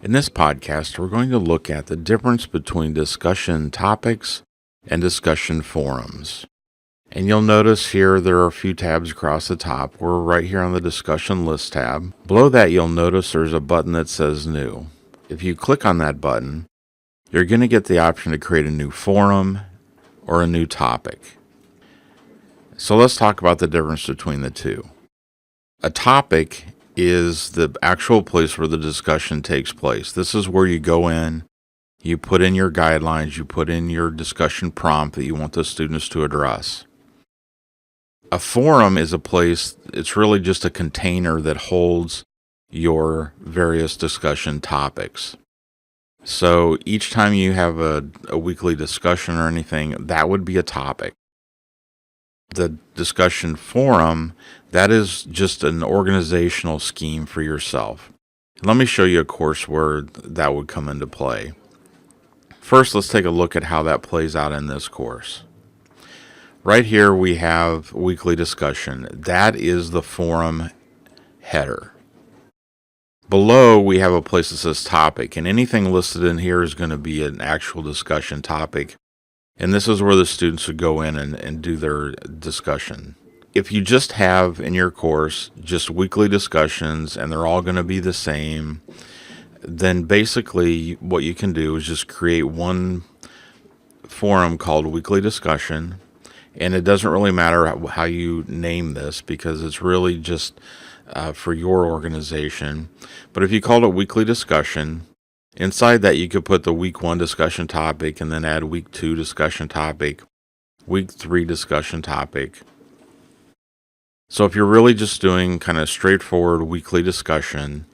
In this podcast, we're going to look at the difference between discussion topics and discussion forums. And you'll notice here there are a few tabs across the top. We're right here on the discussion list tab. Below that, you'll notice there's a button that says new. If you click on that button, you're going to get the option to create a new forum or a new topic. So let's talk about the difference between the two. A topic is the actual place where the discussion takes place. This is where you go in, you put in your guidelines, you put in your discussion prompt that you want the students to address. A forum is a place, it's really just a container that holds your various discussion topics. So each time you have a weekly discussion or anything, that would be a topic. The discussion forum, that is just an organizational scheme for yourself. Let me show you a course where that would come into play. First, let's take a look at how that plays out in this course. Right here we have weekly discussion. That is the forum header. Below we have a place that says topic, and anything listed in here is going to be an actual discussion topic. And this is where the students would go in and do their discussion. If you just have in your course just weekly discussions and they're all going to be the same, then basically what you can do is just create one forum called weekly discussion. And it doesn't really matter how you name this because it's really just for your organization. But if you called it weekly discussion, inside that you could put the week 1 discussion topic and then add week 2 discussion topic, week 3 discussion topic. So if you're really just doing kind of straightforward weekly discussion,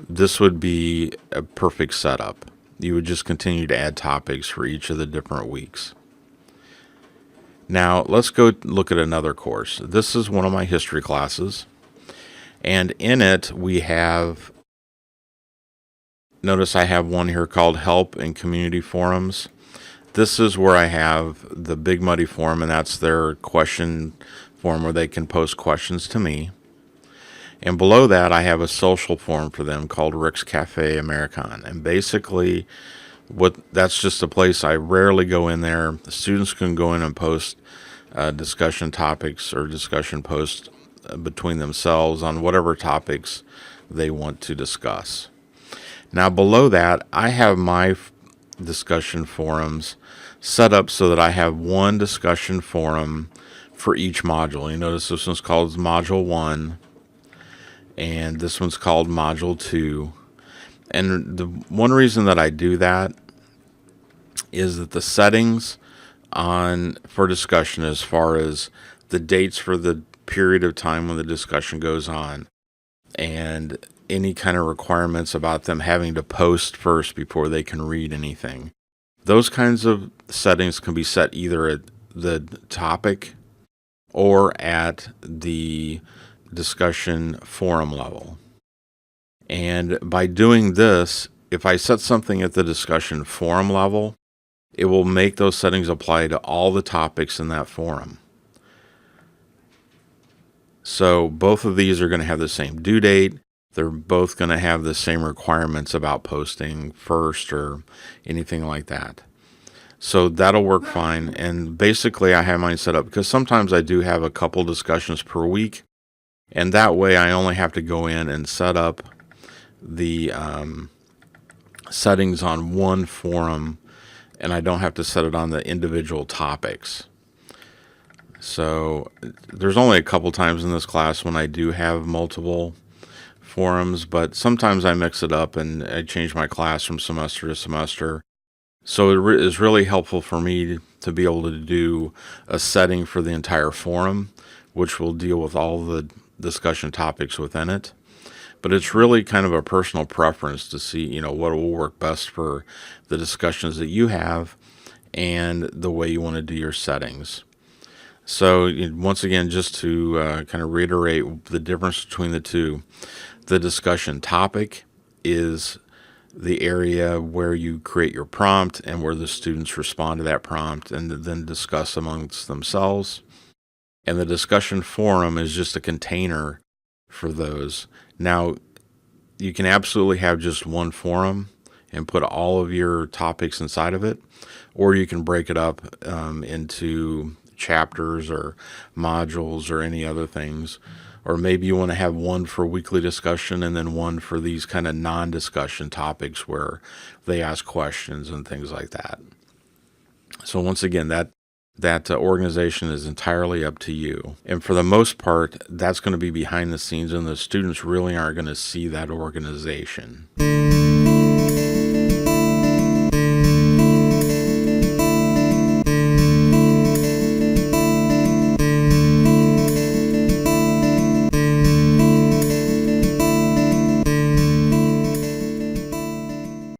this would be a perfect setup. You would just continue to add topics for each of the different weeks. Now let's go look at another course. This is one of my history classes, and in it we have, notice I have one here called Help and Community Forums. This is where I have the Big Muddy Forum, and that's their question forum where they can post questions to me. And below that, I have a social forum for them called Rick's Cafe American. And basically, that's just a place I rarely go in there. The students can go in and post discussion topics or discussion posts between themselves on whatever topics they want to discuss. Now below that, I have my discussion forums set up so that I have one discussion forum for each module. You notice this one's called Module 1, and this one's called Module 2. And the one reason that I do that is that the settings for discussion, as far as the dates for the period of time when the discussion goes on, and any kind of requirements about them having to post first before they can read anything. Those kinds of settings can be set either at the topic or at the discussion forum level. And by doing this, if I set something at the discussion forum level, it will make those settings apply to all the topics in that forum. So both of these are going to have the same due date. They're both going to have the same requirements about posting first or anything like that. So that'll work fine. And basically I have mine set up because sometimes I do have a couple discussions per week. And that way I only have to go in and set up the settings on one forum, and I don't have to set it on the individual topics. So there's only a couple times in this class when I do have multiple forums, but sometimes I mix it up and I change my class from semester to semester. So it is really helpful for me to be able to do a setting for the entire forum, which will deal with all the discussion topics within it. But it's really kind of a personal preference to see, what will work best for the discussions that you have and the way you want to do your settings. So once again, just to kind of reiterate the difference between the two, the discussion topic is the area where you create your prompt and where the students respond to that prompt and then discuss amongst themselves. And the discussion forum is just a container for those. Now, You can absolutely have just one forum and put all of your topics inside of it, or you can break it up into chapters or modules or any other things. Or maybe you want to have one for weekly discussion and then one for these kind of non-discussion topics where they ask questions and things like that. So once again, that organization is entirely up to you. And for the most part, that's going to be behind the scenes, and the students really aren't going to see that organization.